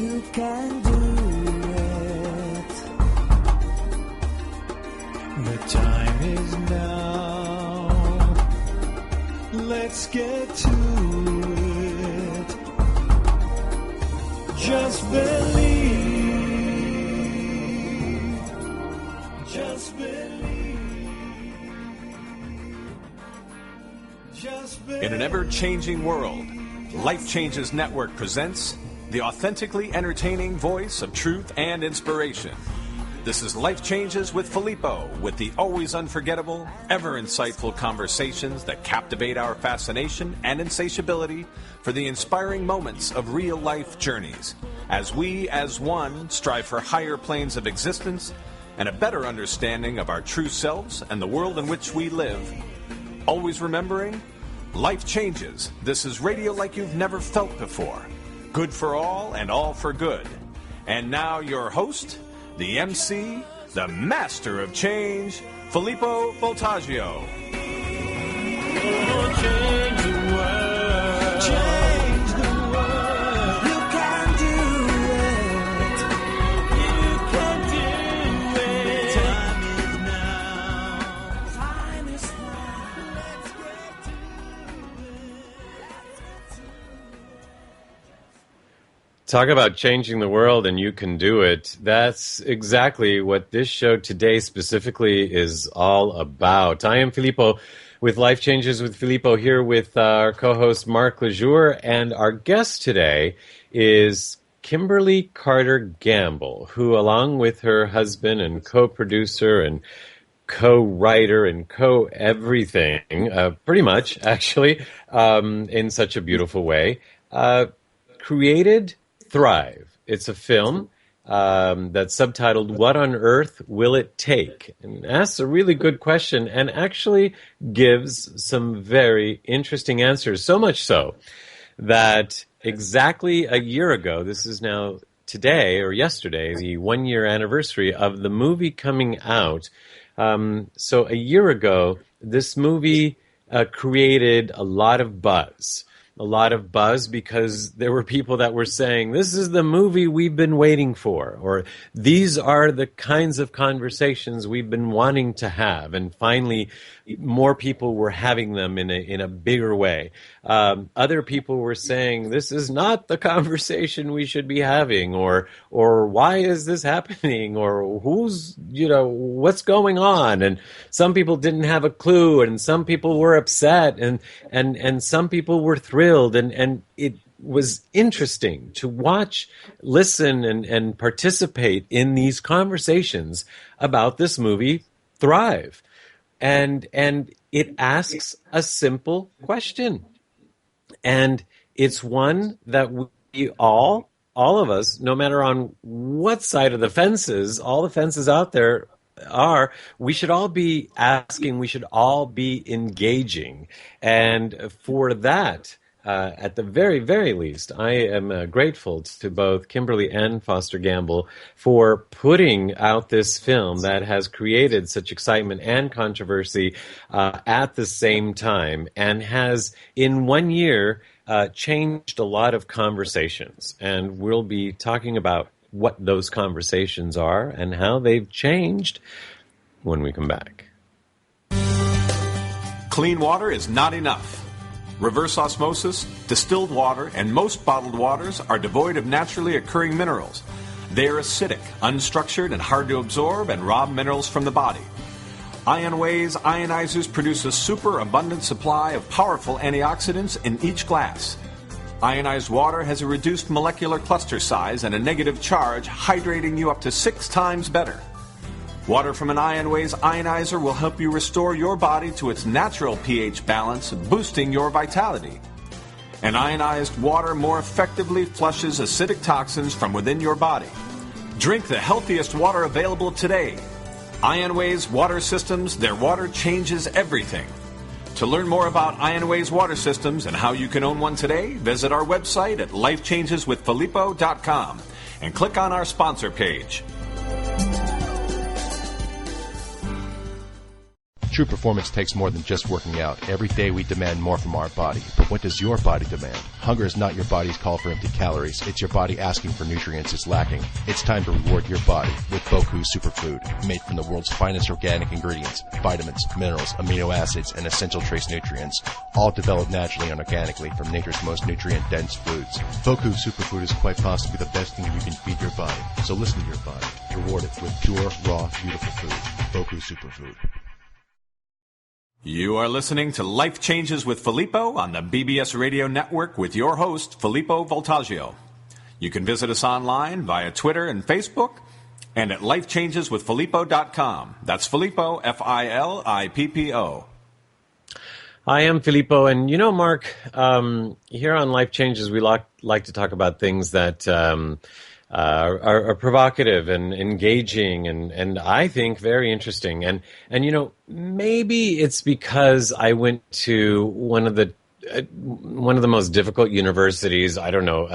You can do it. The time is now. Let's get to it. Just believe. Just believe. Just believe. In an ever-changing world, Life Changes Network presents the authentically entertaining voice of truth and inspiration. This is Life Changes with Filippo, with the always unforgettable, ever insightful conversations that captivate our fascination and insatiability for the inspiring moments of real-life journeys, as we, as one, strive for higher planes of existence and a better understanding of our true selves and the world in which we live. Always remembering, life changes. This is radio like you've never felt before. Good for all and all for good. And now your host, the MC, the master of change, Filippo Voltaggio. Change the world. Change the world. You can do it. You can do it. Time is now. Time is now. Let's get to it. Talk about changing the world and you can do it. That's exactly what this show today specifically is all about. I am Filippo with Life Changes with Filippo, here with our co-host Mark Lejour, and our guest today is Kimberly Carter Gamble, who, along with her husband and co-producer and co-writer and co-everything, pretty much actually, in such a beautiful way, created Thrive. It's a film that's subtitled What on Earth Will It Take? And asks a really good question and actually gives some very interesting answers. So much so that exactly a year ago, this is now today or yesterday, the 1-year anniversary of the movie coming out. So a year ago, this movie created a lot of buzz. A lot of buzz because there were people that were saying, this is the movie we've been waiting for, or these are the kinds of conversations we've been wanting to have. And finally, more people were having them in a bigger way. Other people were saying, this is not the conversation we should be having, or why is this happening, or what's going on? And some people didn't have a clue, and some people were upset, and some people were thrilled. And it was interesting to watch, listen, and participate in these conversations about this movie, Thrive. And it asks a simple question. And it's one that we all of us, no matter on what side of the fences, all the fences out there are, we should all be asking, we should all be engaging. And for that, at the very, very least, I am grateful to both Kimberly and Foster Gamble for putting out this film that has created such excitement and controversy at the same time, and has, in 1 year, changed a lot of conversations. And we'll be talking about what those conversations are and how they've changed when we come back. Clean water is not enough. Reverse osmosis, distilled water, and most bottled waters are devoid of naturally occurring minerals. They are acidic, unstructured, and hard to absorb and rob minerals from the body. IonWay's ionizers produce a super abundant supply of powerful antioxidants in each glass. Ionized water has a reduced molecular cluster size and a negative charge, hydrating you up to 6 times better. Water from an IonWay's ionizer will help you restore your body to its natural pH balance, boosting your vitality. And ionized water more effectively flushes acidic toxins from within your body. Drink the healthiest water available today. IonWay's water systems, their water changes everything. To learn more about IonWay's water systems and how you can own one today, visit our website at lifechangeswithfilippo.com and click on our sponsor page. True performance takes more than just working out. Every day we demand more from our body. But what does your body demand? Hunger is not your body's call for empty calories. It's your body asking for nutrients it's lacking. It's time to reward your body with Boku Superfood, made from the world's finest organic ingredients, vitamins, minerals, amino acids, and essential trace nutrients, all developed naturally and organically from nature's most nutrient-dense foods. Boku Superfood is quite possibly the best thing you can feed your body. So listen to your body. Reward it with pure, raw, beautiful food. Boku Superfood. You are listening to Life Changes with Filippo on the BBS Radio Network with your host, Filippo Voltaggio. You can visit us online via Twitter and Facebook and at lifechangeswithfilippo.com. That's Filippo, Filippo. I am Filippo, and you know, Mark, here on Life Changes, we like to talk about things that are provocative and engaging and I think very interesting. And you know, maybe it's because I went to one of the most difficult universities, I don't know,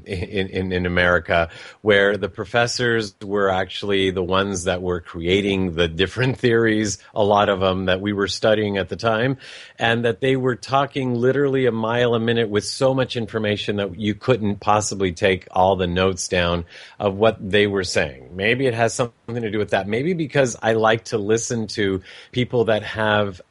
in America, where the professors were actually the ones that were creating the different theories, a lot of them that we were studying at the time, and that they were talking literally a mile a minute with so much information that you couldn't possibly take all the notes down of what they were saying. Maybe it has something to do with that. Maybe because I like to listen to people that have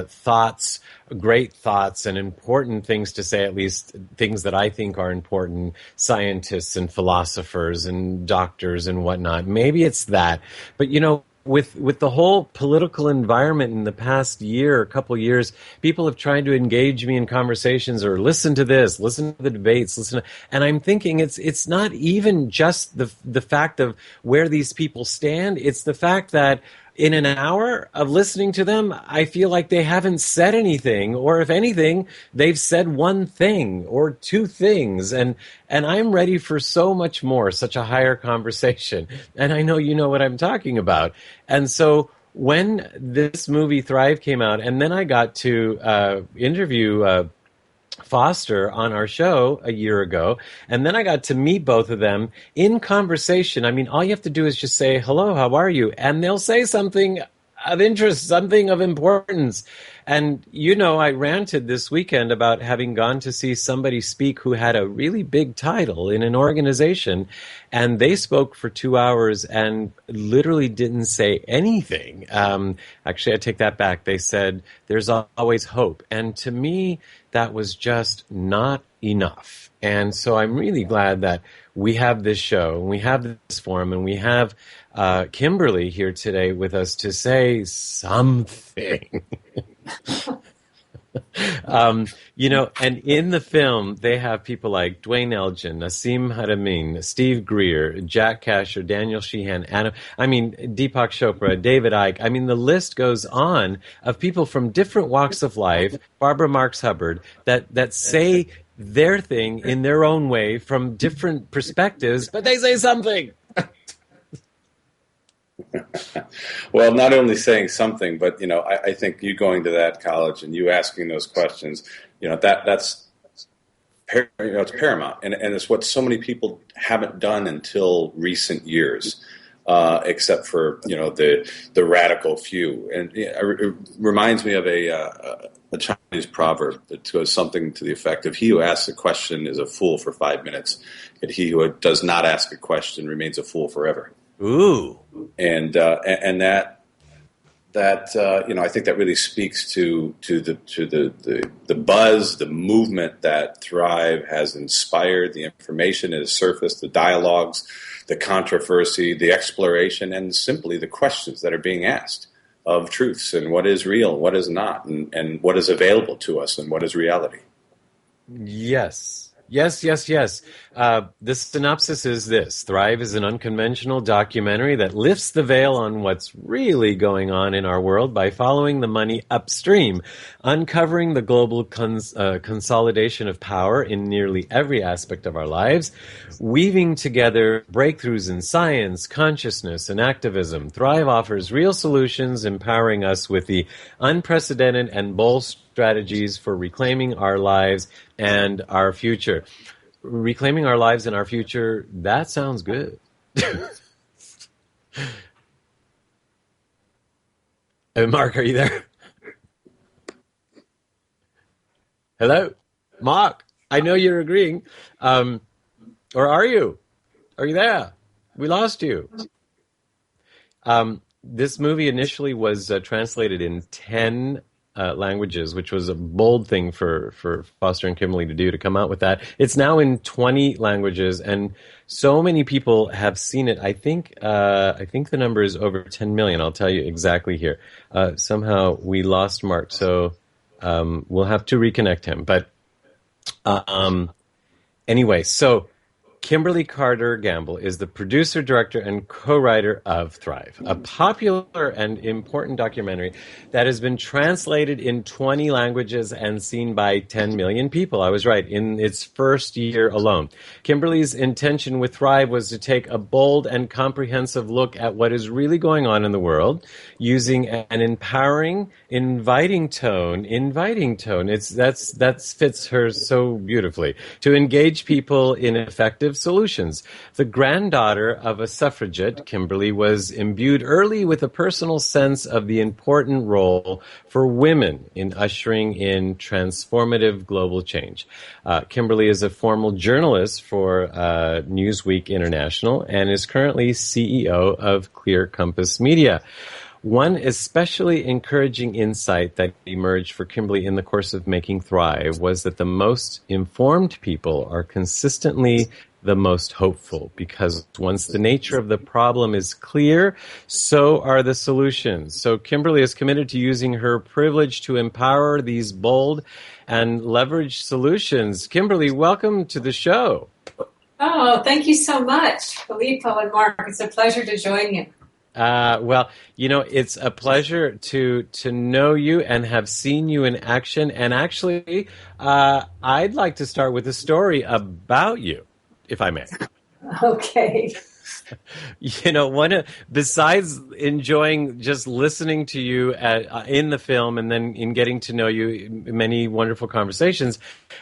thoughts, great thoughts and important things to say, at least things that I think are important, scientists and philosophers and doctors and whatnot. Maybe it's that. But, you know, with the whole political environment in the past year, a couple of years, people have tried to engage me in conversations or listen to this, listen to the debates, and I'm thinking it's not even just the fact of where these people stand. It's the fact that in an hour of listening to them, I feel like they haven't said anything, or if anything, they've said one thing or two things, and I'm ready for so much more, such a higher conversation. And I know you know what I'm talking about. And so when this movie Thrive came out, and then I got to interview Foster on our show a year ago, and then I got to meet both of them in conversation. I mean, all you have to do is just say, hello, how are you? And they'll say something of interest, something of importance. And, you know, I ranted this weekend about having gone to see somebody speak who had a really big title in an organization, and they spoke for 2 hours and literally didn't say anything. Actually, I take that back. They said, there's always hope. And to me, that was just not enough. And so I'm really glad that we have this show, and we have this forum, and we have Kimberly here today with us to say something. You know, and in the film, they have people like Dwayne Elgin, Nassim Haramein, Steve Greer, Jack Casher, Daniel Sheehan, Deepak Chopra, David Icke. I mean, the list goes on of people from different walks of life, Barbara Marx Hubbard, that say their thing in their own way from different perspectives, but they say something. Well, not only saying something, but, you know, I think you going to that college and you asking those questions, you know, that's it's paramount. And it's what so many people haven't done until recent years, except for, you know, the radical few. And it reminds me of a Chinese proverb that goes something to the effect of, he who asks a question is a fool for 5 minutes, and he who does not ask a question remains a fool forever. Ooh. And that you know, I think that really speaks to the buzz, the movement that Thrive has inspired, the information that has surfaced, the dialogues, the controversy, the exploration, and simply the questions that are being asked of truths and what is real, what is not, and what is available to us and what is reality. Yes. The synopsis is this. Thrive is an unconventional documentary that lifts the veil on what's really going on in our world by following the money upstream, uncovering the global consolidation of power in nearly every aspect of our lives, weaving together breakthroughs in science, consciousness, and activism. Thrive offers real solutions, empowering us with the unprecedented and bold strategies for reclaiming our lives and our future. Reclaiming our lives and our future, that sounds good. Mark, are you there? Hello, Mark. I know you're agreeing. Or are you? Are you there? We lost you. This movie initially was translated in 10 languages, which was a bold thing for Foster and Kimberly to do, to come out with that. It's now in 20 languages, and so many people have seen it. I think the number is over 10 million. I'll tell you exactly here. Somehow we lost Mark, so we'll have to reconnect him. But anyway, so Kimberly Carter Gamble is the producer, director, and co-writer of Thrive, a popular and important documentary that has been translated in 20 languages and seen by 10 million people. I was right, in its first year alone. Kimberly's intention with Thrive was to take a bold and comprehensive look at what is really going on in the world, using an empowering, inviting tone. That fits her so beautifully, to engage people in effective solutions. The granddaughter of a suffragette, Kimberly was imbued early with a personal sense of the important role for women in ushering in transformative global change. Kimberly is a former journalist for Newsweek International and is currently CEO of Clear Compass Media. One especially encouraging insight that emerged for Kimberly in the course of making Thrive was that the most informed people are consistently the most hopeful, because once the nature of the problem is clear, so are the solutions. So Kimberly is committed to using her privilege to empower these bold and leveraged solutions. Kimberly, welcome to the show. Oh, thank you so much, Filippo and Mark. It's a pleasure to join you. Well, it's a pleasure to know you and have seen you in action. And actually, I'd like to start with a story about you, if I may. Okay. Besides enjoying just listening to you in the film and then in getting to know you, many wonderful conversations,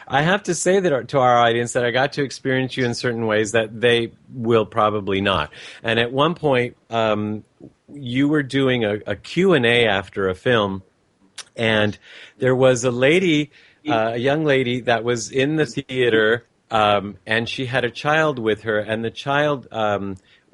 I have to say that to our audience that I got to experience you in certain ways that they will probably not. And at one point, you were doing a Q&A after a film, and there was a young lady that was in the theater, and she had a child with her, and the child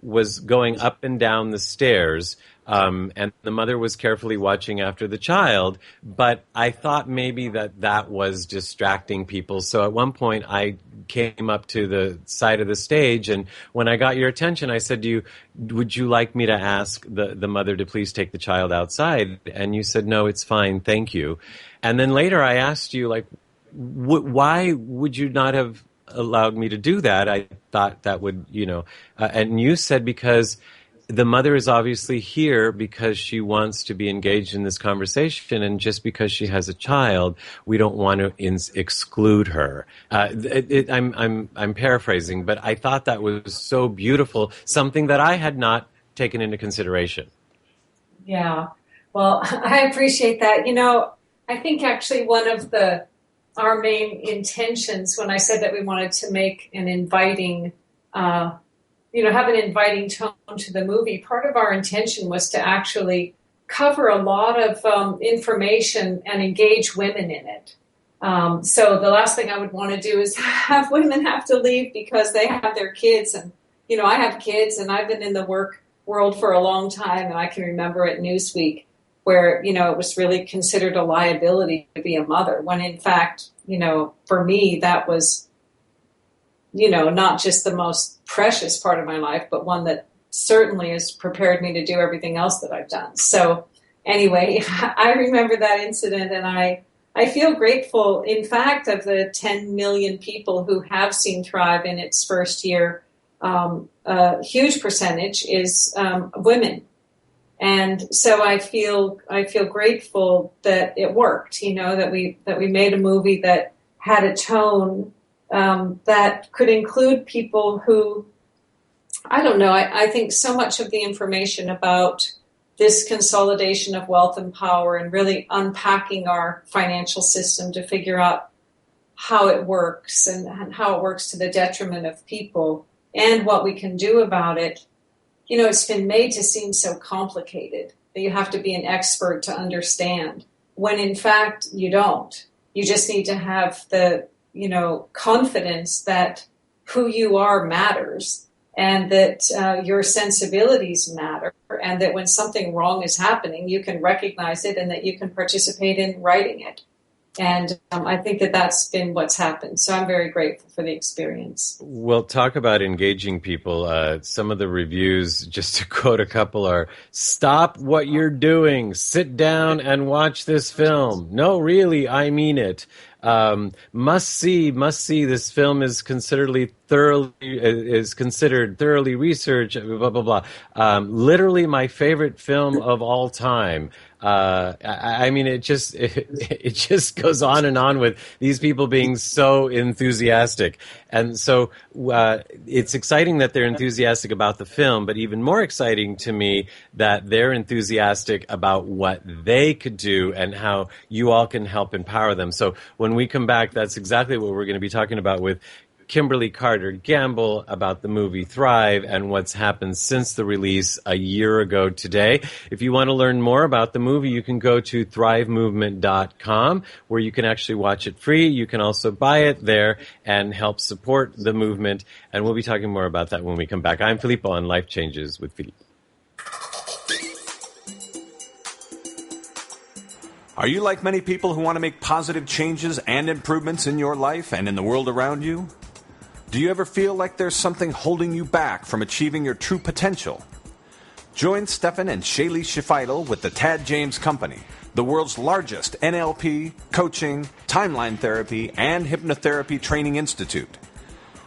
was going up and down the stairs, and the mother was carefully watching after the child, but I thought maybe that was distracting people. So at one point I came up to the side of the stage, and when I got your attention, I said to you, would you like me to ask the mother to please take the child outside? And you said, no, it's fine, thank you. And then later I asked you, why would you not have allowed me to do that? I thought that would, and you said because the mother is obviously here because she wants to be engaged in this conversation, and just because she has a child, we don't want to exclude her. I'm paraphrasing, but I thought that was so beautiful, something that I had not taken into consideration. Yeah, well, I appreciate that. I think actually one of our main intentions when I said that we wanted to make an inviting, have an inviting tone to the movie, part of our intention was to actually cover a lot of information and engage women in it. So the last thing I would want to do is have women have to leave because they have their kids. And, I have kids, and I've been in the work world for a long time, and I can remember at Newsweek where, it was really considered a liability to be a mother, when in fact, for me, that was, not just the most precious part of my life, but one that certainly has prepared me to do everything else that I've done. So anyway, I remember that incident, and I feel grateful. In fact, of the 10 million people who have seen Thrive in its first year, a huge percentage is women. And so I feel grateful that it worked, that we made a movie that had a tone that could include people who, I don't know, I think so much of the information about this consolidation of wealth and power and really unpacking our financial system to figure out how it works and how it works to the detriment of people and what we can do about it. It's been made to seem so complicated that you have to be an expert to understand, when in fact you don't. You just need to have the, confidence that who you are matters, and that your sensibilities matter, and that when something wrong is happening, you can recognize it and that you can participate in righting it. And I think that that's been what's happened. So I'm very grateful for the experience. Well, talk about engaging people. Some of the reviews, just to quote a couple, are, "Stop what you're doing. Sit down and watch this film. No, really, I mean it. Must see. This film is considered thoroughly researched. Blah blah blah. Literally, my favorite film of all time." I mean, it just goes on and on with these people being so enthusiastic. And so it's exciting that they're enthusiastic about the film, but even more exciting to me that they're enthusiastic about what they could do and how you all can help empower them. So when we come back, that's exactly what we're going to be talking about with Kimberly Carter Gamble about the movie Thrive and what's happened since the release a year ago today. If you want to learn more about the movie, you can go to thrivemovement.com, where you can actually watch it free. You can also buy it there and help support the movement. And we'll be talking more about that when we come back. I'm Filippo on Life Changes with Filippo. Are you like many people who want to make positive changes and improvements in your life and in the world around you? Do you ever feel like there's something holding you back from achieving your true potential? Join Stefan and Shaylee Shifidel with the Tad James Company, the world's largest NLP, coaching, timeline therapy, and hypnotherapy training institute.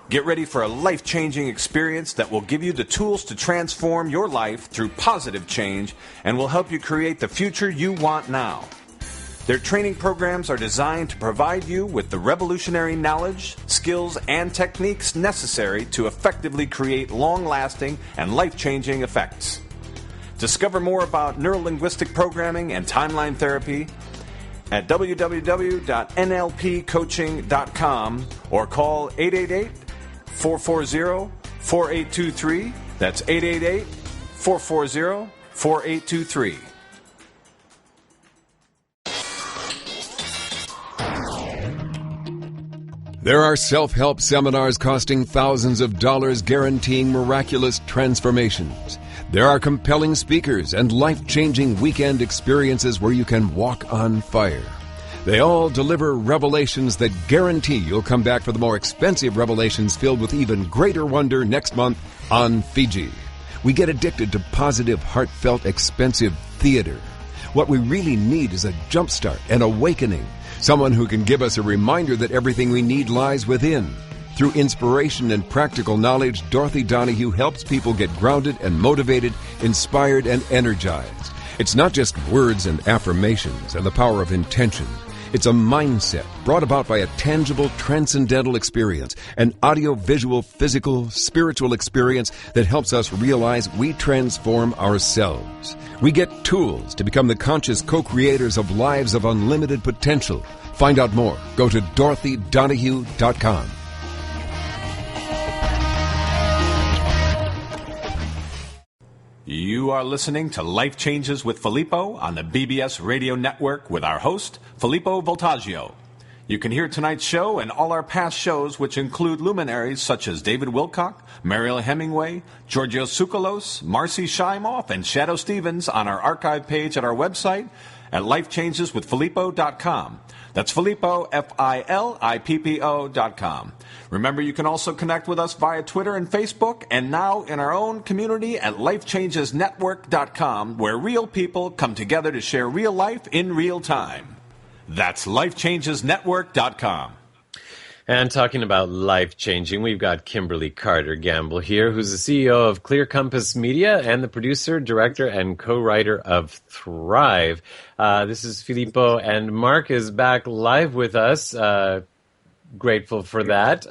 Get ready for a life-changing experience that will give you the tools to transform your life through positive change and will help you create the future you want now. Their training programs are designed to provide you with the revolutionary knowledge, skills, and techniques necessary to effectively create long-lasting and life-changing effects. Discover more about neurolinguistic programming and timeline therapy at www.nlpcoaching.com or call 888-440-4823. That's 888-440-4823. There are self-help seminars costing thousands of dollars guaranteeing miraculous transformations. There are compelling speakers and life-changing weekend experiences where you can walk on fire. They all deliver revelations that guarantee you'll come back for the more expensive revelations filled with even greater wonder next month on Fiji. We get addicted to positive, heartfelt, expensive theater. What we really need is a jumpstart, an awakening. Someone who can give us a reminder that everything we need lies within. Through inspiration and practical knowledge, Dorothy Donahue helps people get grounded and motivated, inspired and energized. It's not just words and affirmations and the power of intention. It's a mindset brought about by a tangible, transcendental experience, an audio-visual, physical, spiritual experience that helps us realize we transform ourselves. We get tools to become the conscious co-creators of lives of unlimited potential. Find out more. Go to DorothyDonahue.com. You are listening to Life Changes with Filippo on the BBS Radio Network with our host, Filippo Voltaggio. You can hear tonight's show and all our past shows, which include luminaries such as David Wilcock, Mariel Hemingway, Giorgio Tsoukalos, Marcy Shimoff, and Shadow Stevens on our archive page at our website at lifechangeswithfilippo.com. That's Filippo, Filippo.com. Remember, you can also connect with us via Twitter and Facebook, and now in our own community at lifechangesnetwork.com, where real people come together to share real life in real time. That's lifechangesnetwork.com. And talking about life-changing, we've got Kimberly Carter Gamble here, who's the CEO of Clear Compass Media and the producer, director, and co-writer of Thrive. This is Filippo, and Mark is back live with us. Grateful for that.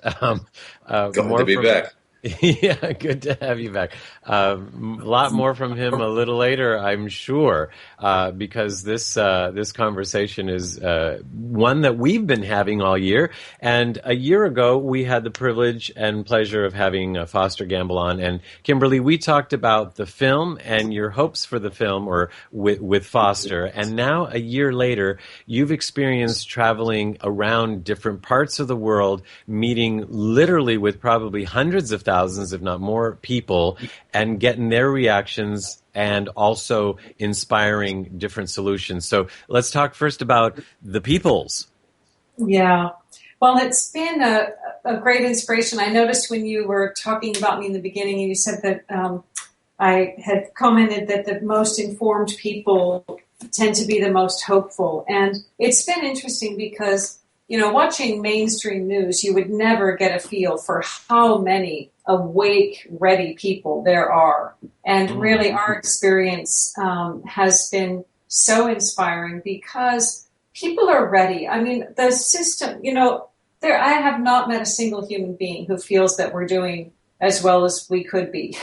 Good to be back. Yeah, good to have you back. A lot more from him a little later, I'm sure, because this conversation is one that we've been having all year. And a year ago, we had the privilege and pleasure of having Foster Gamble on. And Kimberly, we talked about the film and your hopes for the film, or with Foster. And now, a year later, you've experienced traveling around different parts of the world, meeting literally with probably hundreds of thousands, if not more, people, and getting their reactions and also inspiring different solutions. So let's talk first about the peoples. Yeah. Well, it's been a great inspiration. I noticed when you were talking about me in the beginning, and you said that I had commented that the most informed people tend to be the most hopeful. And it's been interesting because, watching mainstream news, you would never get a feel for how many awake, ready people there are. And really our experience has been so inspiring because people are ready. I mean, the system, I have not met a single human being who feels that we're doing as well as we could be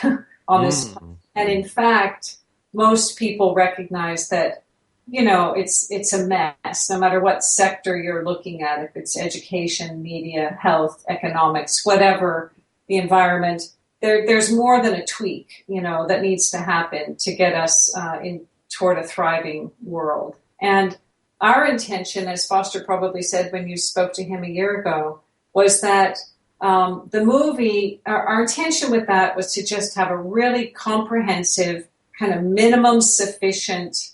on this. And in fact, most people recognize that, it's a mess, no matter what sector you're looking at, if it's education, media, health, economics, whatever the environment, there's more than a tweak, that needs to happen to get us toward a thriving world. And our intention, as Foster probably said when you spoke to him a year ago, was that the movie, our intention with that was to just have a really comprehensive, kind of minimum sufficient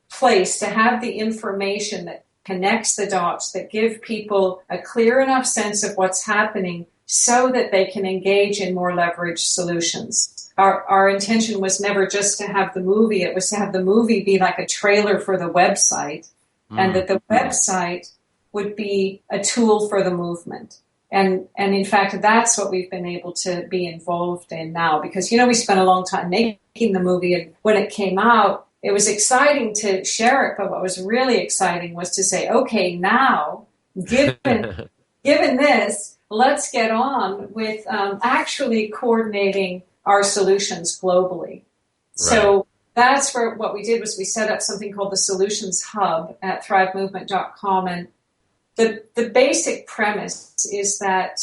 place to have the information that connects the dots, that give people a clear enough sense of what's happening so that they can engage in more leveraged solutions. Our intention was never just to have the movie, it was to have the movie be like a trailer for the website, and that the website would be a tool for the movement. And in fact, that's what we've been able to be involved in now, because, we spent a long time making the movie, and when it came out, it was exciting to share it, but what was really exciting was to say, okay, now, given this, let's get on with actually coordinating our solutions globally. Right. So that's where what we did was we set up something called the Solutions Hub at thrivemovement.com, and the basic premise is that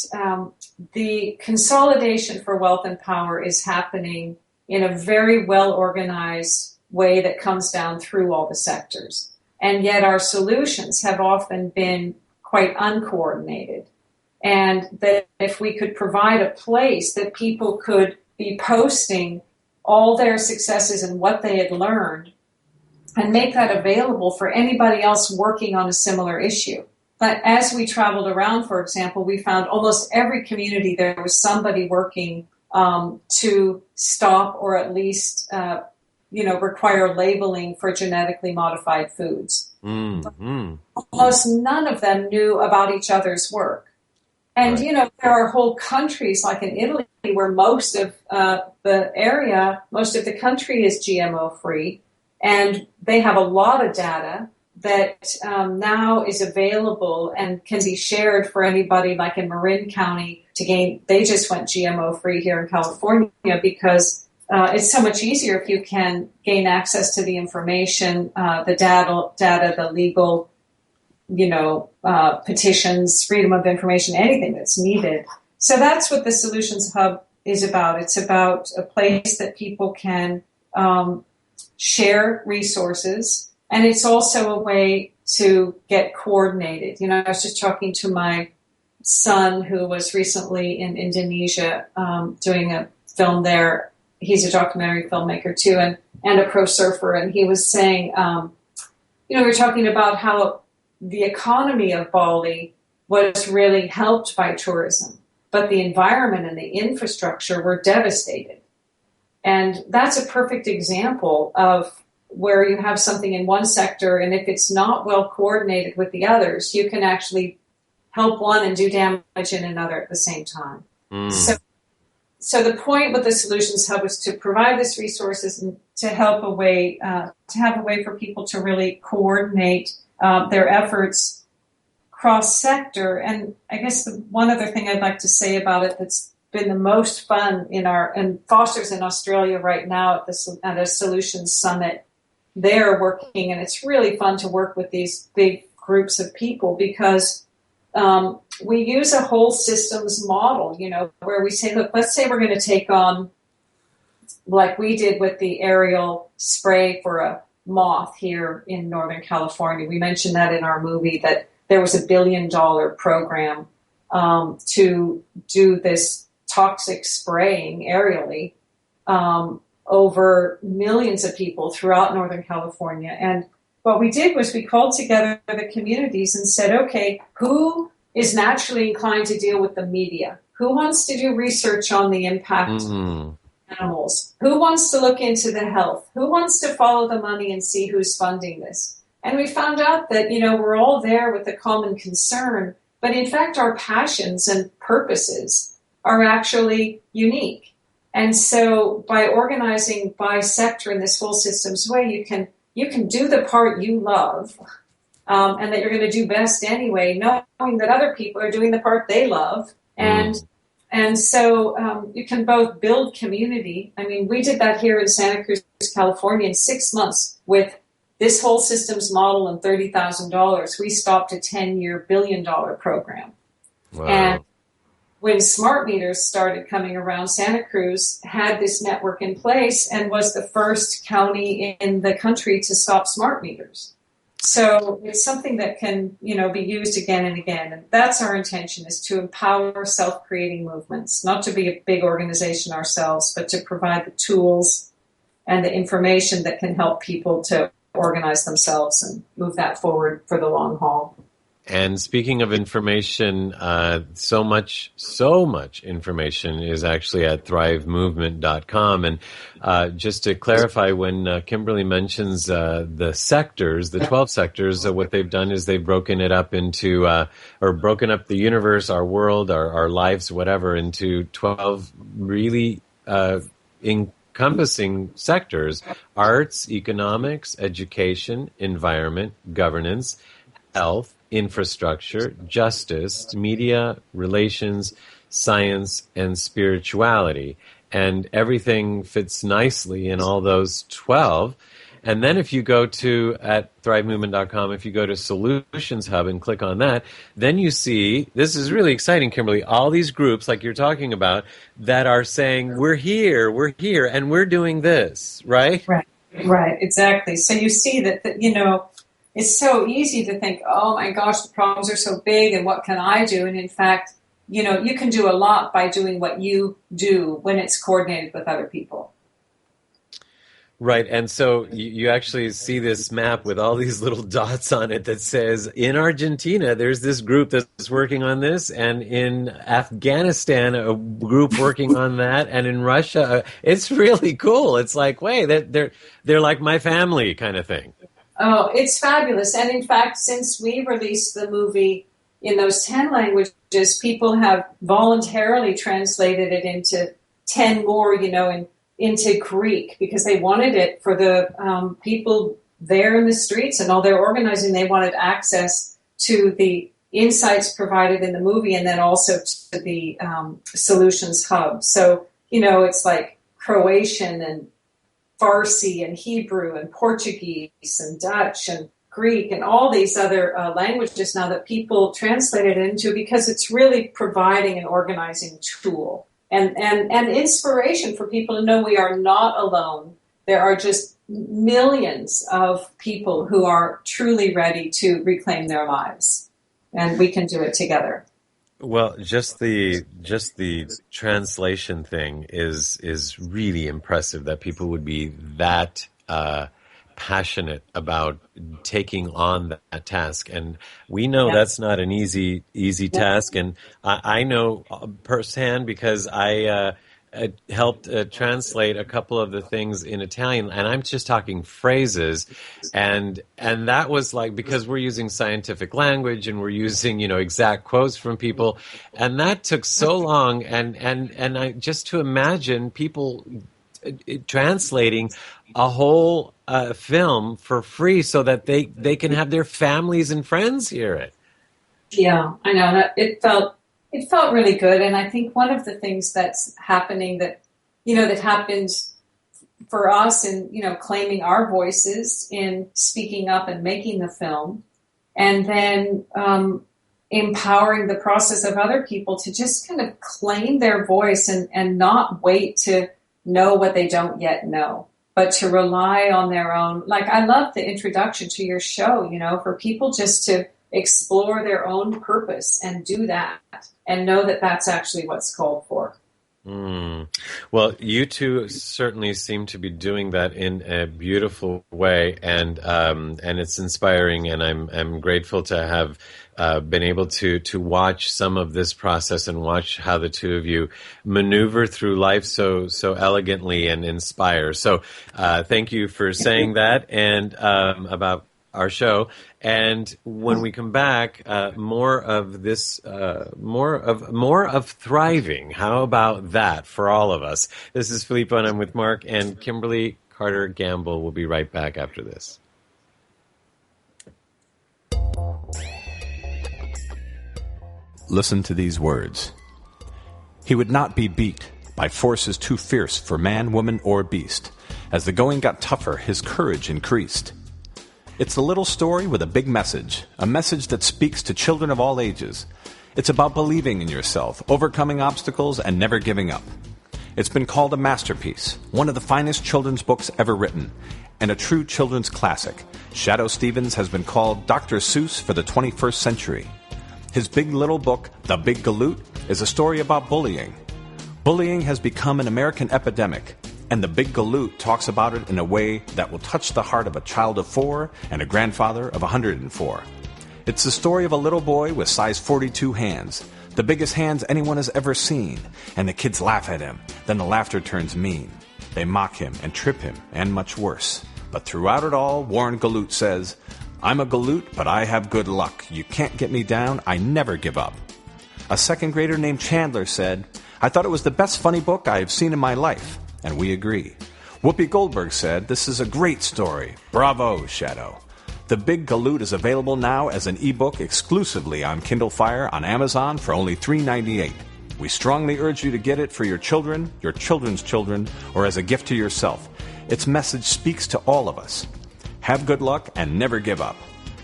the consolidation for wealth and power is happening in a very well-organized way that comes down through all the sectors. And yet our solutions have often been quite uncoordinated. And that if we could provide a place that people could be posting all their successes and what they had learned and make that available for anybody else working on a similar issue. But as we traveled around, for example, we found almost every community there was somebody working to stop or at least require labeling for genetically modified foods. Almost none of them knew about each other's work. And, right. There are whole countries like in Italy where most of the country is GMO free. And they have a lot of data that now is available and can be shared for anybody like in Marin County to gain. They just went GMO free here in California because it's so much easier if you can gain access to the information, the data, the legal, petitions, freedom of information, anything that's needed. So that's what the Solutions Hub is about. It's about a place that people can share resources, and it's also a way to get coordinated. I was just talking to my son who was recently in Indonesia doing a film there. He's a documentary filmmaker too, and a pro surfer. And he was saying, we were talking about how the economy of Bali was really helped by tourism, but the environment and the infrastructure were devastated. And that's a perfect example of where you have something in one sector, and if it's not well coordinated with the others, you can actually help one and do damage in another at the same time. So the point with the Solutions Hub was to provide this resources and to have a way for people to really coordinate their efforts cross-sector. And I guess the one other thing I'd like to say about it that's been the most fun and Foster's in Australia right now at a Solutions Summit. They're working, and it's really fun to work with these big groups of people because we use a whole systems model, where we say, look, let's say we're going to take on, like we did with the aerial spray for a moth here in Northern California. We mentioned that in our movie, that there was $1 billion program to do this toxic spraying aerially over millions of people throughout Northern California. And what we did was we called together the communities and said, okay, who is naturally inclined to deal with the media? Who wants to do research on the impact of animals? Who wants to look into the health? Who wants to follow the money and see who's funding this? And we found out that, we're all there with a common concern, but in fact, our passions and purposes are actually unique. And so by organizing by sector in this whole systems way, you can do the part you love, and that you're going to do best anyway, knowing that other people are doing the part they love. And so you can both build community. I mean, we did that here in Santa Cruz, California in 6 months with this whole systems model and $30,000. We stopped a 10-year, $1 billion program. Wow. And when smart meters started coming around, Santa Cruz had this network in place and was the first county in the country to stop smart meters. So it's something that can, be used again and again. And that's our intention, is to empower self-creating movements, not to be a big organization ourselves, but to provide the tools and the information that can help people to organize themselves and move that forward for the long haul. And speaking of information, so much information is actually at thrivemovement.com. And just to clarify, when Kimberly mentions the sectors, the 12 sectors, what they've done is they've broken it up into, or broken up the universe, our world, our lives, whatever, into 12 really encompassing sectors: arts, economics, education, environment, governance, health, infrastructure, justice, media, relations, science, and spirituality. And everything fits nicely in all those 12. And then if you go to, at thrivemovement.com, if you go to Solutions Hub and click on that, then you see, this is really exciting, Kimberly, all these groups like you're talking about that are saying, we're here, and we're doing this, right? Right, exactly. So you see that it's so easy to think, oh my gosh, the problems are so big and what can I do? And in fact, you can do a lot by doing what you do when it's coordinated with other people. Right, and so you actually see this map with all these little dots on it that says, in Argentina, there's this group that's working on this, and in Afghanistan, a group working on that, and in Russia, it's really cool. It's like, wait, they're like my family kind of thing. Oh, it's fabulous. And in fact, since we released the movie in those 10 languages, people have voluntarily translated it into 10 more, into Greek, because they wanted it for the people there in the streets and all their organizing. They wanted access to the insights provided in the movie and then also to the Solutions Hub. So, it's like Croatian and Farsi and Hebrew and Portuguese and Dutch and Greek and all these other languages now that people translate it into, because it's really providing an organizing tool and inspiration for people to know we are not alone. There are just millions of people who are truly ready to reclaim their lives, and we can do it together. Well, just the translation thing is really impressive, that people would be that passionate about taking on that task. And we know that's not an easy task. And I know firsthand, because I helped translate a couple of the things in Italian, and I'm just talking phrases, and that was like, because we're using scientific language and we're using exact quotes from people, and that took so long, and I just to imagine people translating a whole film for free so that they can have their families and friends hear it. Yeah, I know that it felt really good. And I think one of the things that's happening that happened for us in, claiming our voices in speaking up and making the film, and then empowering the process of other people to just kind of claim their voice and not wait to know what they don't yet know, but to rely on their own. Like, I love the introduction to your show, for people just to explore their own purpose and do that and know that that's actually what's called for. Well, you two certainly seem to be doing that in a beautiful way, and it's inspiring. And I'm grateful to have been able to watch some of this process and watch how the two of you maneuver through life so elegantly and inspire. So, thank you for saying that and about our show. And when we come back, more of this, more of thriving. How about that for all of us? This is Filippo, and I'm with Mark and Kimberly Carter Gamble. We'll be right back after this. Listen to these words. He would not be beat by forces too fierce for man, woman, or beast. As the going got tougher, his courage increased. It's a little story with a big message, a message that speaks to children of all ages. It's about believing in yourself, overcoming obstacles, and never giving up. It's been called a masterpiece, one of the finest children's books ever written, and a true children's classic. Shadoe Stevens has been called Dr. Seuss for the 21st century. His big little book, The Big Galoot, is a story about bullying. Bullying has become an American epidemic, and The Big Galoot talks about it in a way that will touch the heart of a child of 4 and a grandfather of 104. It's the story of a little boy with size 42 hands, the biggest hands anyone has ever seen, and the kids laugh at him. Then the laughter turns mean. They mock him and trip him, and much worse. But throughout it all, Warren Galoot says, "I'm a Galoot, but I have good luck. You can't get me down. I never give up." A second grader named Chandler said, "I thought it was the best funny book I have seen in my life." And we agree. Whoopi Goldberg said, "This is a great story. Bravo, Shadoe." The Big Galoot is available now as an ebook exclusively on Kindle Fire on Amazon for only $3.98. We strongly urge you to get it for your children, your children's children, or as a gift to yourself. Its message speaks to all of us. Have good luck and never give up.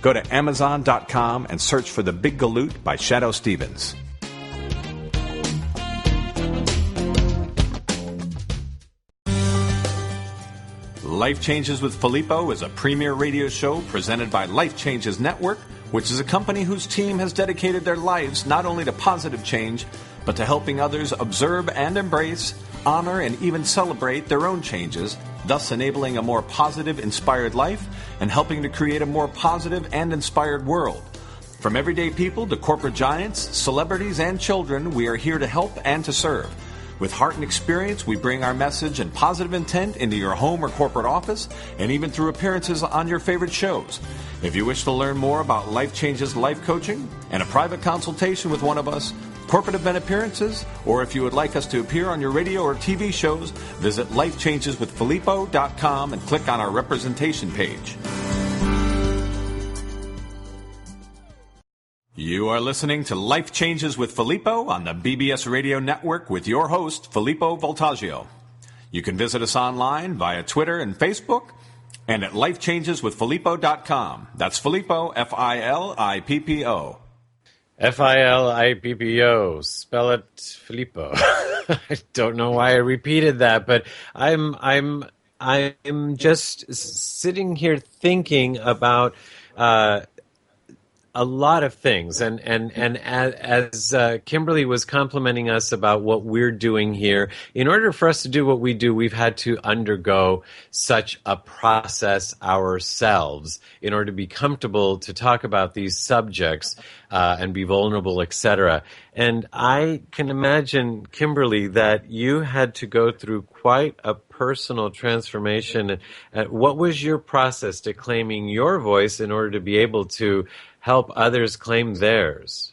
Go to Amazon.com and search for The Big Galoot by Shadoe Stevens. Life Changes with Filippo is a premier radio show presented by Life Changes Network, which is a company whose team has dedicated their lives not only to positive change, but to helping others observe and embrace, honor, and even celebrate their own changes, thus enabling a more positive, inspired life and helping to create a more positive and inspired world. From everyday people to corporate giants, celebrities, and children, we are here to help and to serve. With heart and experience, we bring our message and positive intent into your home or corporate office, and even through appearances on your favorite shows. If you wish to learn more about Life Changes life coaching and a private consultation with one of us, corporate event appearances, or if you would like us to appear on your radio or TV shows, visit lifechangeswithfilippo.com and click on our representation page. You are listening to Life Changes with Filippo on the BBS Radio Network with your host, Filippo Voltaggio. You can visit us online via Twitter and Facebook and at lifechangeswithfilippo.com. That's Filippo, F-I-L-I-P-P-O. Filippo. Spell it Filippo. I don't know why I repeated that, but I'm just sitting here thinking about a lot of things, and as Kimberly was complimenting us about what we're doing here, in order for us to do what we do, we've had to undergo such a process ourselves in order to be comfortable to talk about these subjects and be vulnerable, etc. And I can imagine, Kimberly, that you had to go through quite a personal transformation. What was your process to claiming your voice in order to be able to help others claim theirs?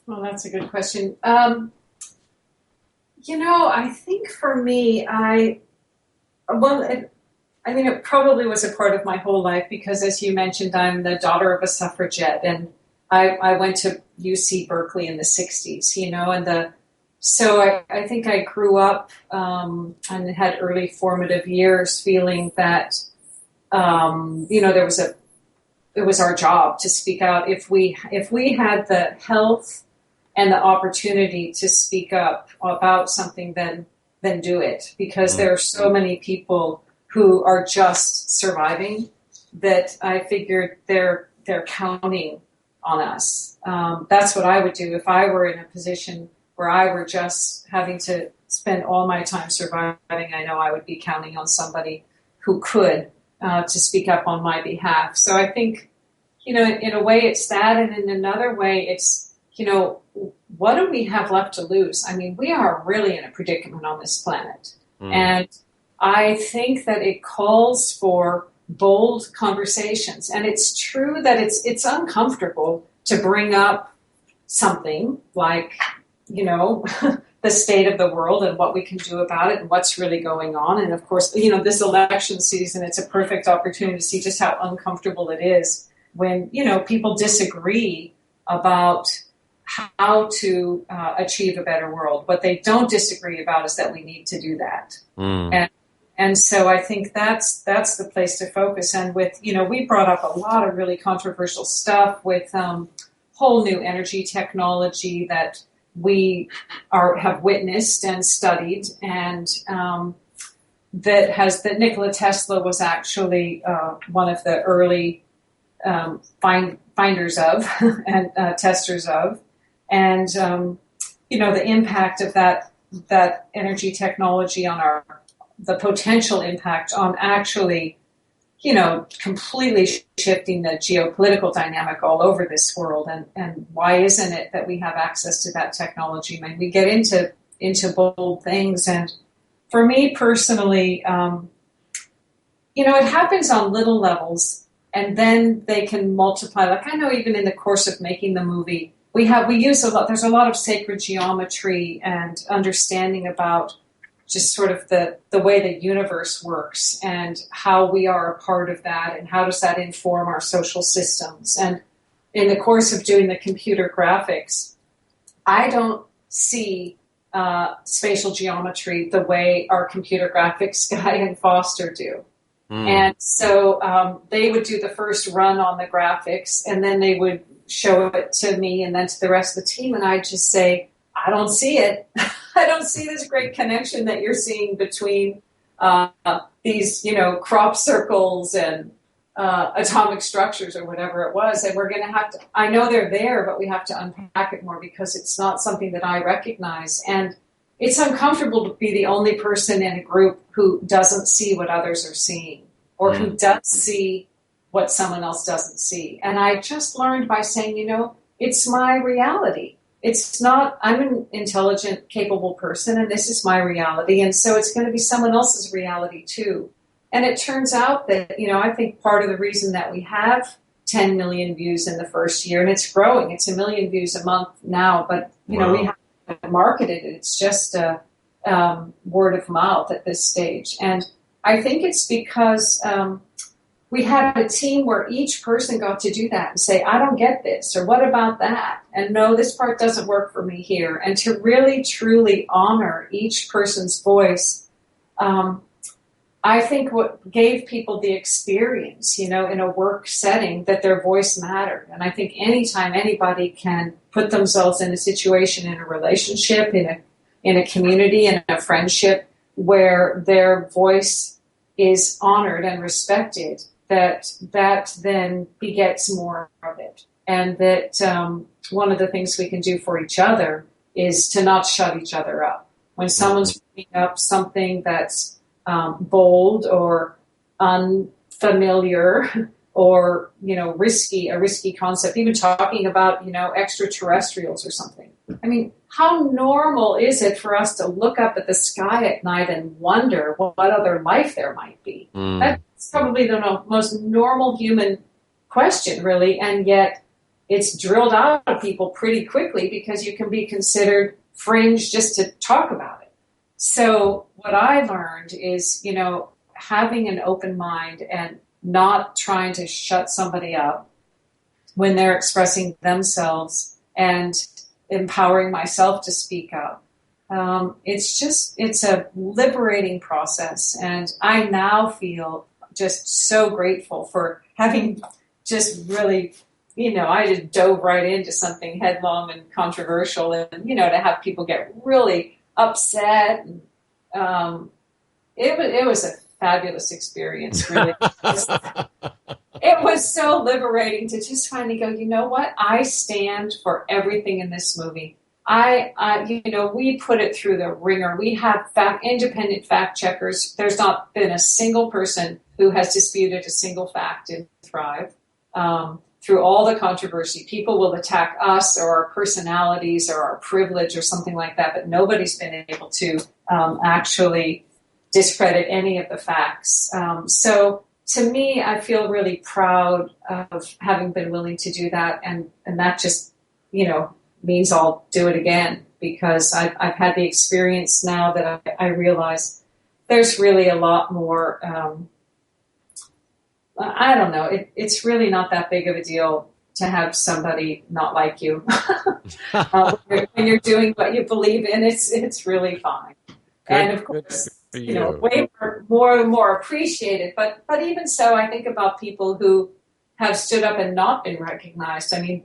Well, that's a good question. I think for me, it probably was a part of my whole life because, as you mentioned, I'm the daughter of a suffragette, and I went to UC Berkeley in the 60s, so I think I grew up and had early formative years feeling that, it was our job to speak out. If we had the health and the opportunity to speak up about something, then do it, because there are so many people who are just surviving that I figured they're counting on us. That's what I would do if I were in a position where I were just having to spend all my time surviving. I know I would be counting on somebody who could to speak up on my behalf. So I think, in a way it's that, and in another way it's, what do we have left to lose? I mean, we are really in a predicament on this planet. And I think that it calls for bold conversations. And it's true that it's uncomfortable to bring up something like, the state of the world and what we can do about it and what's really going on. And of course, this election season, it's a perfect opportunity to see just how uncomfortable it is when, people disagree about how to achieve a better world. What they don't disagree about is that we need to do that. And so I think that's the place to focus. And with, we brought up a lot of really controversial stuff with whole new energy technology that we have witnessed and studied, and that Nikola Tesla was actually one of the early finders of and testers of, and the impact of that energy technology on the potential impact on actually, completely shifting the geopolitical dynamic all over this world. And why isn't it that we have access to that technology? I mean, we get into bold things. And for me personally, it happens on little levels, and then they can multiply. Like I know even in the course of making the movie, we use a lot, there's a lot of sacred geometry and understanding about just sort of the way the universe works and how we are a part of that and how does that inform our social systems. And in the course of doing the computer graphics, I don't see spatial geometry the way our computer graphics guy and Foster do. And so they would do the first run on the graphics, and then they would show it to me and then to the rest of the team, and I'd just say, I don't see it. I don't see this great connection that you're seeing between these, crop circles and atomic structures or whatever it was. And we're going to have to, I know they're there, but we have to unpack it more because it's not something that I recognize. And it's uncomfortable to be the only person in a group who doesn't see what others are seeing, or who does see what someone else doesn't see. And I just learned by saying, it's my reality. It's not, I'm an intelligent, capable person, and this is my reality. And so it's going to be someone else's reality too. And it turns out that, I think part of the reason that we have 10 million views in the first year, and it's growing, it's 1 million views a month now, but, we haven't marketed it. It's just word of mouth at this stage. And I think it's because we had a team where each person got to do that and say, I don't get this, or what about that? And no, this part doesn't work for me here. And to really, truly honor each person's voice, I think what gave people the experience, in a work setting, that their voice mattered. And I think anytime anybody can put themselves in a situation, in a relationship, in a community, in a friendship, where their voice is honored and respected, that then begets more of it. And that one of the things we can do for each other is to not shut each other up. When someone's bringing up something that's bold or unfamiliar or, a risky concept, even talking about, extraterrestrials or something. I mean, how normal is it for us to look up at the sky at night and wonder what other life there might be? That's probably the most normal human question, really, and yet it's drilled out of people pretty quickly because you can be considered fringe just to talk about it. So what I learned is, having an open mind and not trying to shut somebody up, when they're expressing themselves and empowering myself to speak up. It's a liberating process. And I now feel just so grateful for having just really, I just dove right into something headlong and controversial, and, to have people get really upset. And, it was a fabulous experience, really. It was so liberating to just finally go, you know what? I stand for everything in this movie. We put it through the ringer. We have independent fact checkers. There's not been a single person who has disputed a single fact in Thrive. Through all the controversy, people will attack us or our personalities or our privilege or something like that, but nobody's been able to actually discredit any of the facts. So to me, I feel really proud of having been willing to do that, and that just, means I'll do it again, because I've had the experience now that I realize there's really a lot more. I don't know. It's really not that big of a deal to have somebody not like you when you're doing what you believe in. It's really fine, and of course, way more appreciated. But even so, I think about people who have stood up and not been recognized. I mean,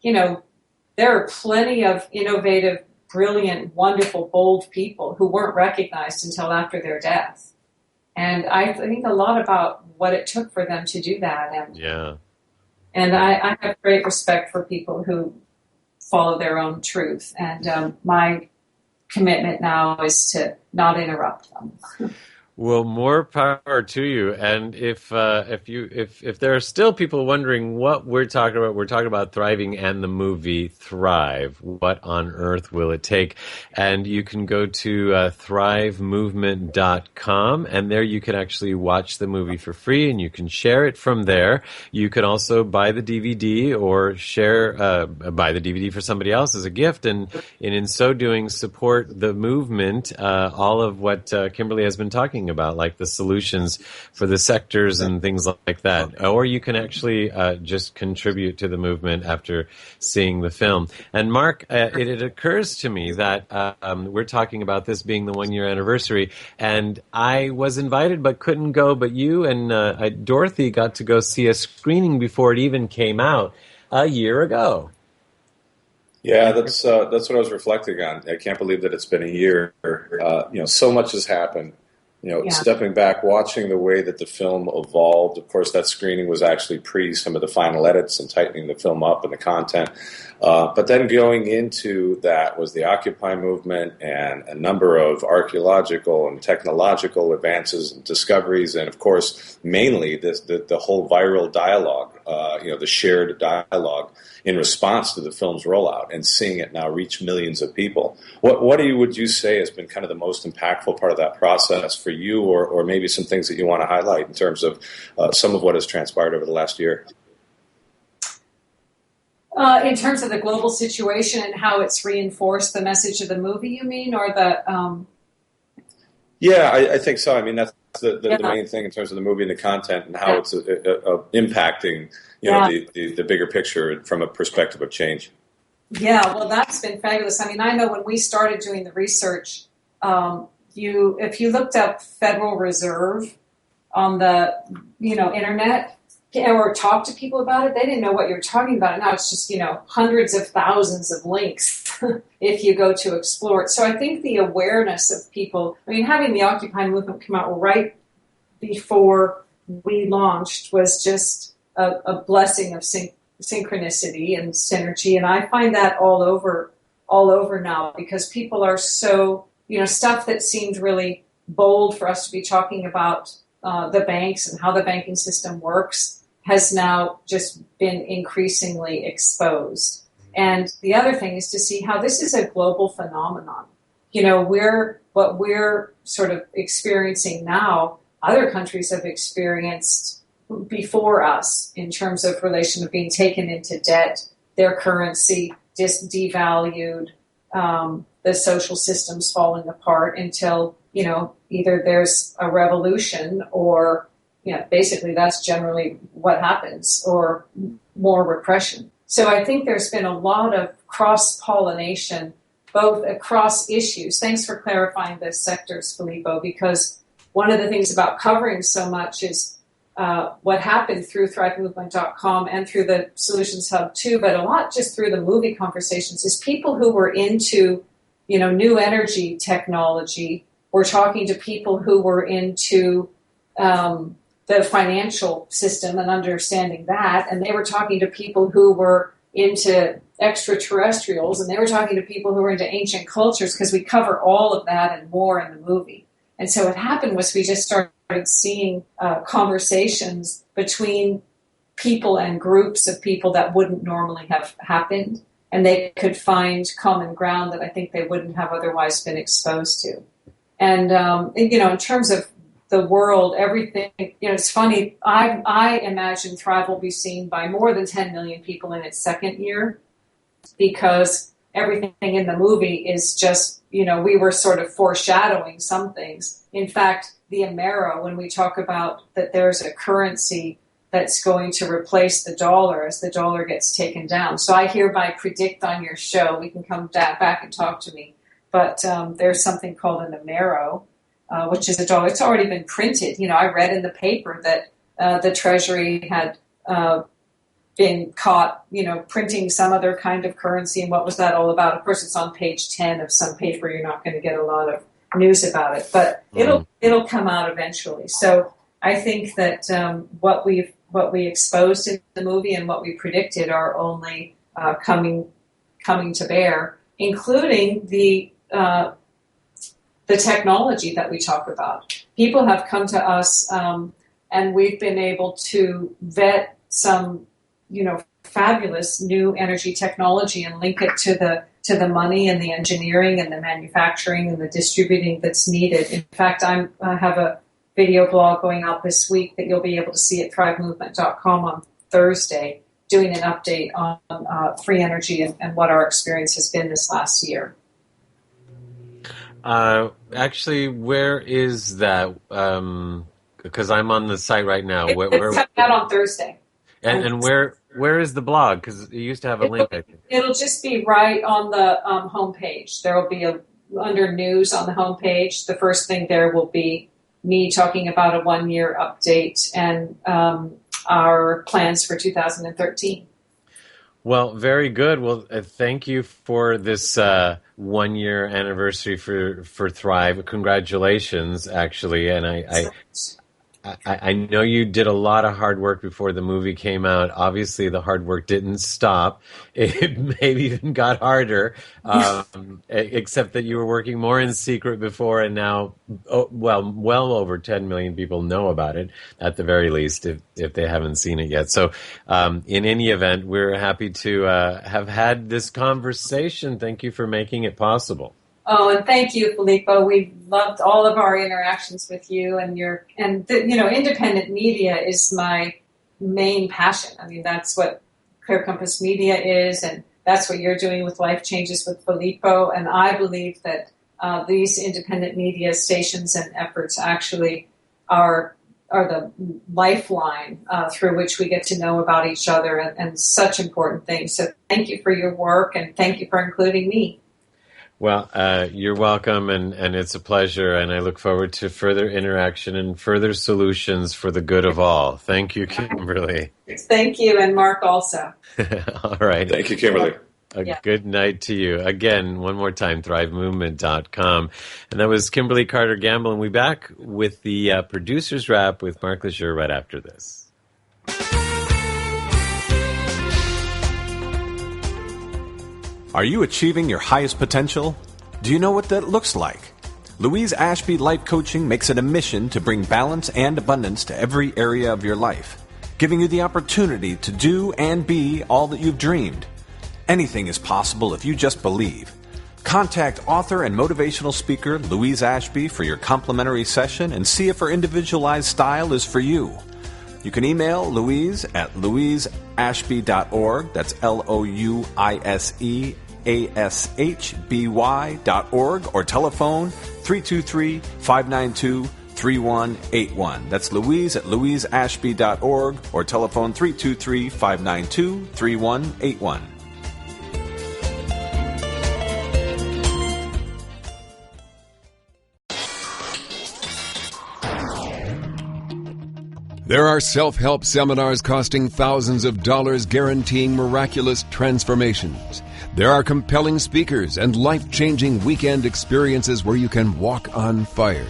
there are plenty of innovative, brilliant, wonderful, bold people who weren't recognized until after their death. And I think a lot about what it took for them to do that. And I have great respect for people who follow their own truth. And my commitment now is to not interrupt them. Well, more power to you. And if there are still people wondering what we're talking about Thriving and the movie Thrive. What on earth will it take? And you can go to thrivemovement.com, and there you can actually watch the movie for free, and you can share it from there. You can also buy the DVD or buy the DVD for somebody else as a gift, and in so doing support the movement. All of what Kimberly has been talking about, like the solutions for the sectors and things like that. Or you can actually just contribute to the movement after seeing the film. And Mark, it occurs to me that we're talking about this being the 1 year anniversary, and I was invited but couldn't go, but you and Dorothy got to go see a screening before it even came out a year ago. Yeah, that's what I was reflecting on. I can't believe that it's been a year. So much has happened. Stepping back, watching the way that the film evolved. Of course, that screening was actually pre some of the final edits and tightening the film up and the content. But then going into that was the Occupy movement and a number of archaeological and technological advances and discoveries, and of course, mainly the whole viral dialogue, the shared dialogue in response to the film's rollout and seeing it now reach millions of people. What would you say has been kind of the most impactful part of that process for you, or maybe some things that you want to highlight in terms of some of what has transpired over the last year? In terms of the global situation and how it's reinforced the message of the movie, you mean, or the? Yeah, I think so. I mean, that's the main thing in terms of the movie and the content and how it's impacting, the bigger picture from a perspective of change. Yeah, well, that's been fabulous. I mean, I know when we started doing the research, if you looked up Federal Reserve on the internet, or talk to people about it, they didn't know what you're talking about. Now it's just, hundreds of thousands of links if you go to explore it. So I think the awareness of people, having the Occupy movement come out right before we launched was just a blessing of synchronicity and synergy. And I find that all over now, because people are so, stuff that seemed really bold for us to be talking about, the banks and how the banking system works, has now just been increasingly exposed. And the other thing is to see how this is a global phenomenon. What we're sort of experiencing now, other countries have experienced before us in terms of relation of being taken into debt, their currency just devalued, the social systems falling apart until, either there's a revolution or basically that's generally what happens, or more repression. So I think there's been a lot of cross-pollination, both across issues. Thanks for clarifying the sectors, Filippo, because one of the things about covering so much is what happened through thrivemovement.com and through the Solutions Hub too, but a lot just through the movie conversations, is people who were into, new energy technology were talking to people who were into the financial system and understanding that, and they were talking to people who were into extraterrestrials, and they were talking to people who were into ancient cultures, because we cover all of that and more in the movie. And so what happened was we just started seeing conversations between people and groups of people that wouldn't normally have happened, and they could find common ground that I think they wouldn't have otherwise been exposed to. And, in terms of the world, everything, it's funny, I imagine Thrive will be seen by more than 10 million people in its second year, because everything in the movie is just, we were sort of foreshadowing some things. In fact, the Amero, when we talk about that there's a currency that's going to replace the dollar as the dollar gets taken down. So I hereby predict on your show, we can come back and talk to me, but there's something called an Amero, which is a dollar. It's already been printed. I read in the paper that the Treasury had been caught, printing some other kind of currency. And what was that all about? Of course, it's on page 10 of some paper. You're not going to get a lot of news about it, but it'll come out eventually. So I think that what we exposed in the movie and what we predicted are only coming to bear, including the technology that we talk about. People have come to us, and we've been able to vet some, fabulous new energy technology and link it to the money and the engineering and the manufacturing and the distributing that's needed. In fact, I have a video blog going out this week that you'll be able to see at thrivemovement.com on Thursday, doing an update on free energy and what our experience has been this last year. Actually, where is that? Because I'm on the site right now. It's coming out on Thursday. And where is the blog? Because it used to have a link, I think. It'll just be right on the homepage. There will be under news on the homepage. The first thing there will be me talking about a 1-year update and our plans for 2013. Well, very good. Well, thank you for this 1-year anniversary for Thrive. Congratulations, actually. And I know you did a lot of hard work before the movie came out. Obviously, the hard work didn't stop. It maybe even got harder, except that you were working more in secret before, and now, well over 10 million people know about it, at the very least, if they haven't seen it yet. So in any event, we're happy to have had this conversation. Thank you for making it possible. Oh, and thank you, Filippo. We've loved all of our interactions with you, and independent media is my main passion. I mean, that's what Clear Compass Media is, and that's what you're doing with Life Changes with Filippo. And I believe that these independent media stations and efforts actually are the lifeline through which we get to know about each other and such important things. So thank you for your work, and thank you for including me. Well, you're welcome, and it's a pleasure, and I look forward to further interaction and further solutions for the good of all. Thank you, Kimberly. Thank you, and Mark also. All right. Thank you, Kimberly. Good night to you. Again, one more time, thrivemovement.com. And that was Kimberly Carter Gamble, and we'll be back with the producer's wrap with Mark Lejeune right after this. Are you achieving your highest potential? Do you know what that looks like? Louise Ashby Life Coaching makes it a mission to bring balance and abundance to every area of your life, giving you the opportunity to do and be all that you've dreamed. Anything is possible if you just believe. Contact author and motivational speaker Louise Ashby for your complimentary session and see if her individualized style is for you. You can email Louise at louiseashby.org. That's LOUISEASHBY.org, or telephone 323-592-3000. 3181. That's Louise at louiseashby.org or telephone 323-592-3181. There are self-help seminars costing thousands of dollars guaranteeing miraculous transformations. There are compelling speakers and life-changing weekend experiences where you can walk on fire.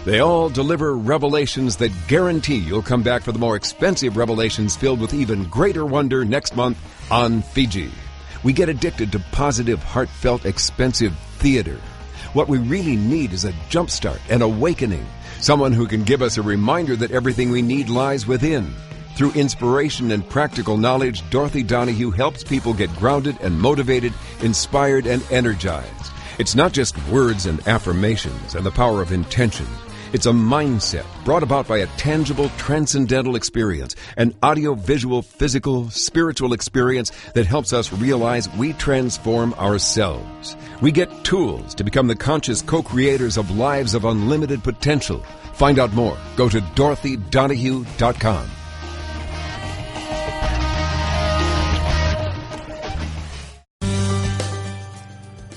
They all deliver revelations that guarantee you'll come back for the more expensive revelations filled with even greater wonder next month on Fiji. We get addicted to positive, heartfelt, expensive theater. What we really need is a jumpstart, an awakening. Someone who can give us a reminder that everything we need lies within. Through inspiration and practical knowledge, Dorothy Donahue helps people get grounded and motivated, inspired and energized. It's not just words and affirmations and the power of intention. It's a mindset brought about by a tangible, transcendental experience, an audio-visual, physical, spiritual experience that helps us realize we transform ourselves. We get tools to become the conscious co-creators of lives of unlimited potential. Find out more. Go to DorothyDonahue.com.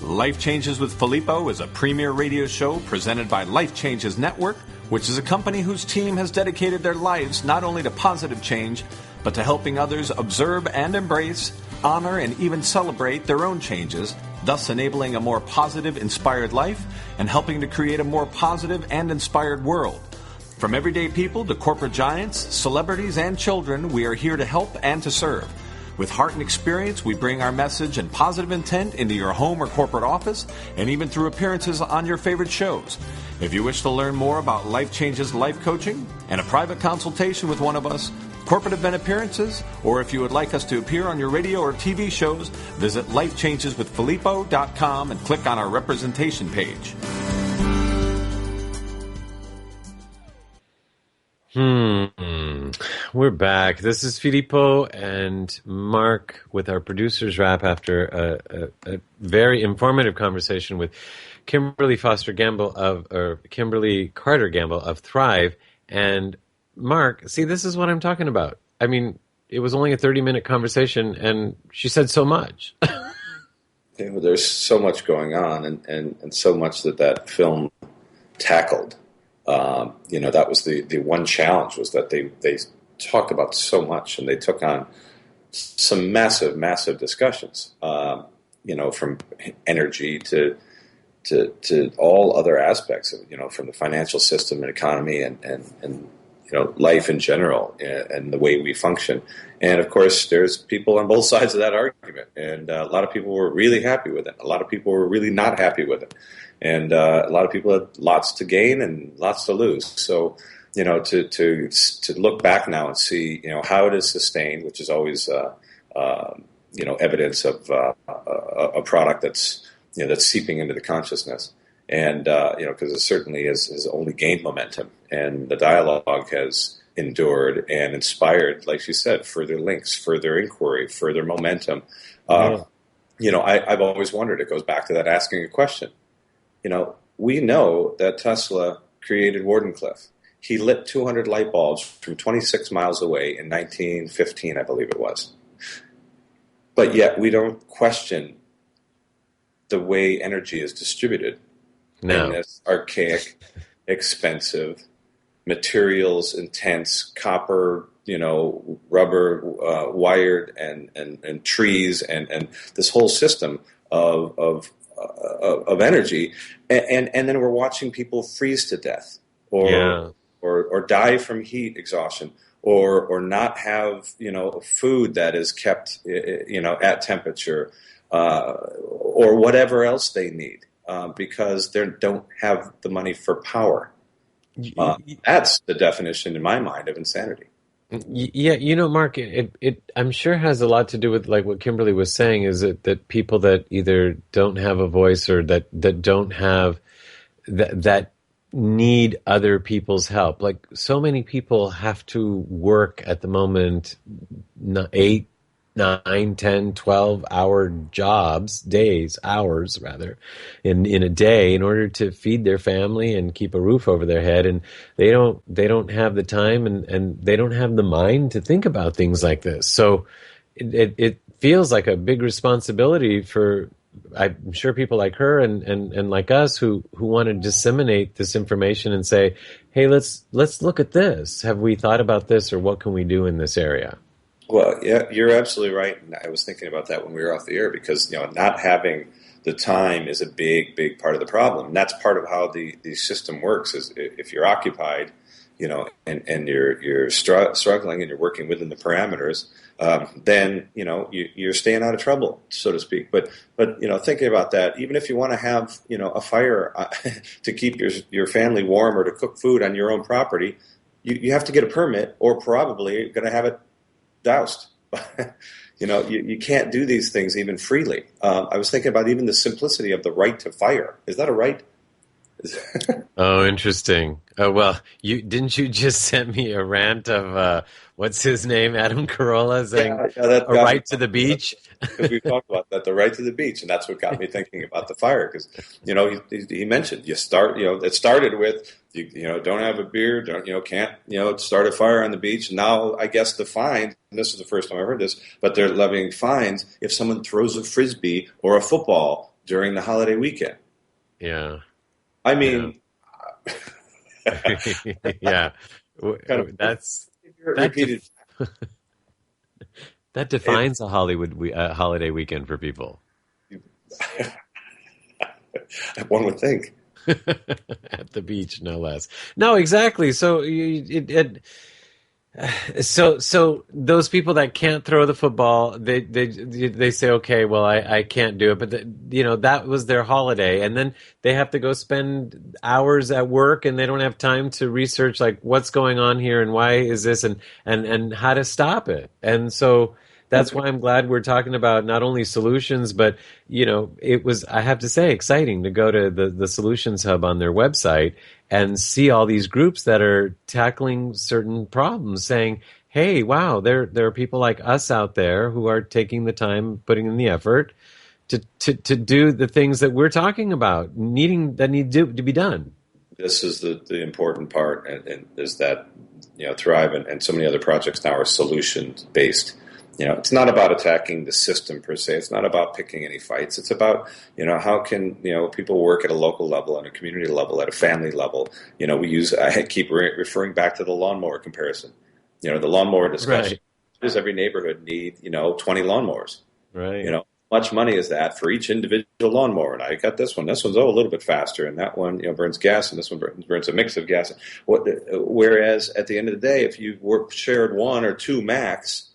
Life Changes with Filippo is a premier radio show presented by Life Changes Network, which is a company whose team has dedicated their lives not only to positive change, but to helping others observe and embrace, honor, and even celebrate their own changes, thus enabling a more positive, inspired life and helping to create a more positive and inspired world. From everyday people to corporate giants, celebrities, and children, we are here to help and to serve. With heart and experience, we bring our message and positive intent into your home or corporate office, and even through appearances on your favorite shows. If you wish to learn more about Life Changes life coaching and a private consultation with one of us, corporate event appearances, or if you would like us to appear on your radio or TV shows, visit lifechangeswithfilippo.com and click on our representation page. We're back. This is Filippo and Mark with our producer's wrap after a very informative conversation with Kimberly Carter Gamble of Thrive. And Mark, see, this is what I'm talking about. I mean, it was only a 30-minute conversation, and she said so much. There's so much going on, and so much that film tackled. That was the one challenge, was that they talked about so much, and they took on some massive discussions. From energy to all other aspects of, from the financial system and economy and life in general and the way we function. And of course, there's people on both sides of that argument, and a lot of people were really happy with it. A lot of people were really not happy with it. And a lot of people had lots to gain and lots to lose. So, to look back now and see, how it is sustained, which is always, evidence of a product that's seeping into the consciousness. And, because it certainly has only gained momentum. And the dialogue has endured and inspired, like she said, further links, further inquiry, further momentum. I've always wondered, it goes back to that asking a question. We know that Tesla created Wardenclyffe. He lit 200 light bulbs from 26 miles away in 1915, I believe it was. But yet we don't question the way energy is distributed in this archaic, expensive, materials intense, copper, rubber, wired, and trees, and this whole system of energy, and then we're watching people freeze to death, or die from heat exhaustion, or not have food that is kept at temperature, or whatever else they need, because they don't have the money for power. That's the definition in my mind of insanity. Yeah, Mark, it I'm sure has a lot to do with, like what Kimberly was saying, is that people that either don't have a voice or that don't have that need other people's help. Like, so many people have to work at the moment 8, 9, 10, 12-hour hours rather, in a day in order to feed their family and keep a roof over their head. And they don't have the time and they don't have the mind to think about things like this. So it feels like a big responsibility for, I'm sure, people like her and like us who want to disseminate this information and say, hey, let's look at this. Have we thought about this, or what can we do in this area? Well, yeah, you're absolutely right. And I was thinking about that when we were off the air, because not having the time is a big, big part of the problem. And that's part of how the system works. Is if you're occupied, and you're struggling and you're working within the parameters, then you're staying out of trouble, so to speak. But thinking about that, even if you want to have a fire to keep your family warm or to cook food on your own property, you have to get a permit, or probably you're going to have it doused. You can't do these things even freely. I was thinking about even the simplicity of the right to fire. Is that a right? Oh, interesting. Oh, well, didn't you just send me a rant of what's his name, Adam Carolla, saying a right to the beach? Because we talked about that, the right to the beach, and that's what got me thinking about the fire. Because he mentioned it started with don't have a beer, can't start a fire on the beach. Now I guess the fines, and this is the first time I've heard this, but they're levying fines if someone throws a frisbee or a football during the holiday weekend. Yeah. I mean, yeah, that's repeated. That defines a holiday weekend for people. One would think. At the beach, no less. No, exactly. So So those people that can't throw the football, they say, okay, well, I can't do it, but that was their holiday, and then they have to go spend hours at work, and they don't have time to research like what's going on here and why is this and how to stop it. And so that's why I'm glad we're talking about not only solutions, but it was, I have to say, exciting to go to the Solutions Hub on their website and see all these groups that are tackling certain problems, saying, hey, wow, there are people like us out there who are taking the time, putting in the effort to do the things that we're talking about, that need to be done. This is the important part, and is that Thrive and so many other projects now are solutions based. It's not about attacking the system per se. It's not about picking any fights. It's about, how can, people work at a local level, at a community level, at a family level. I keep referring back to the lawnmower comparison. The lawnmower discussion. Right. Does every neighborhood need, 20 lawnmowers? Right. How much money is that for each individual lawnmower? And I got this one. This one's a little bit faster, and that one burns gas, and this one burns a mix of gas. Whereas at the end of the day, if you shared one or two max,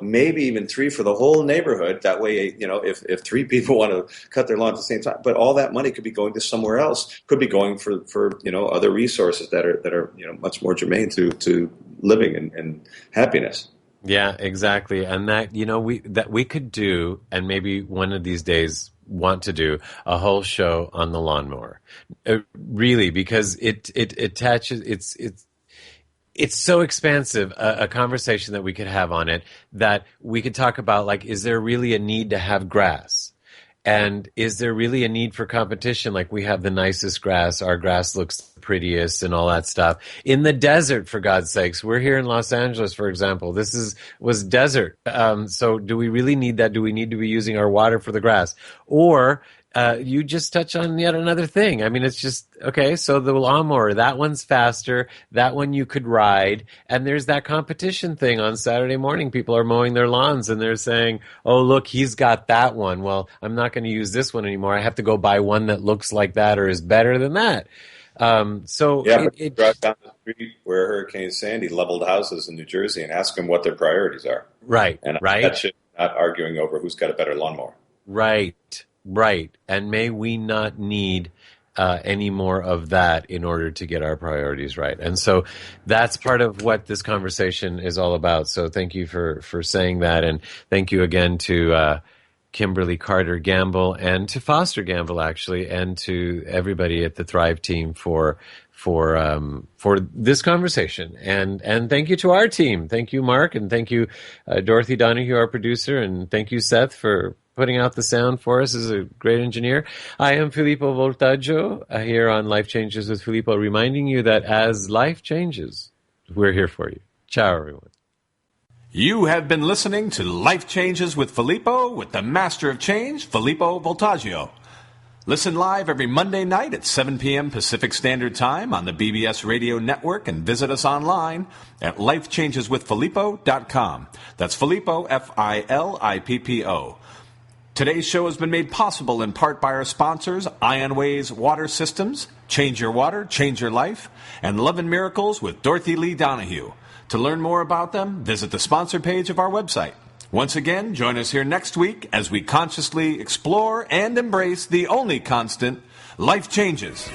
maybe even three for the whole neighborhood. That way, if three people want to cut their lawn at the same time, but all that money could be going to somewhere else. Could be going for other resources that are much more germane to living and happiness. Yeah, exactly. And that we could do, and maybe one of these days want to do, a whole show on the lawnmower. Really, because it attaches it's so expansive, a conversation that we could have on it, that we could talk about, like, is there really a need to have grass? And is there really a need for competition? Like, we have the nicest grass, our grass looks the prettiest and all that stuff. In the desert, for God's sakes. We're here in Los Angeles, for example. This was desert. So do we really need that? Do we need to be using our water for the grass? Or you just touch on yet another thing. I mean, it's just, okay, so the lawnmower, that one's faster, that one you could ride, and there's that competition thing on Saturday morning. People are mowing their lawns, and they're saying, oh, look, he's got that one. Well, I'm not going to use this one anymore. I have to go buy one that looks like that or is better than that. Drive down the street where Hurricane Sandy leveled houses in New Jersey and ask them what their priorities are. Right, and right. That shit, not arguing over who's got a better lawnmower. Right. And may we not need any more of that in order to get our priorities right. And so that's part of what this conversation is all about. So thank you for saying that. And thank you again to Kimberly Carter Gamble and to Foster Gamble, actually, and to everybody at the Thrive team for for this conversation. And thank you to our team. Thank you, Mark, and thank you, Dorothy Donahue, our producer, and thank you, Seth, for putting out the sound for us as a great engineer. I am Filippo Voltaggio here on Life Changes with Filippo, reminding you that as life changes, we're here for you. Ciao, everyone. You have been listening to Life Changes with Filippo with the Master of Change, Filippo Voltaggio. Listen live every Monday night at 7 p.m. Pacific Standard Time on the BBS Radio Network and visit us online at lifechangeswithfilippo.com. That's Filippo, Filippo. Today's show has been made possible in part by our sponsors, Ionways Water Systems, Change Your Water, Change Your Life, and Love and Miracles with Dorothy Lee Donahue. To learn more about them, visit the sponsor page of our website. Once again, join us here next week as we consciously explore and embrace the only constant, life changes.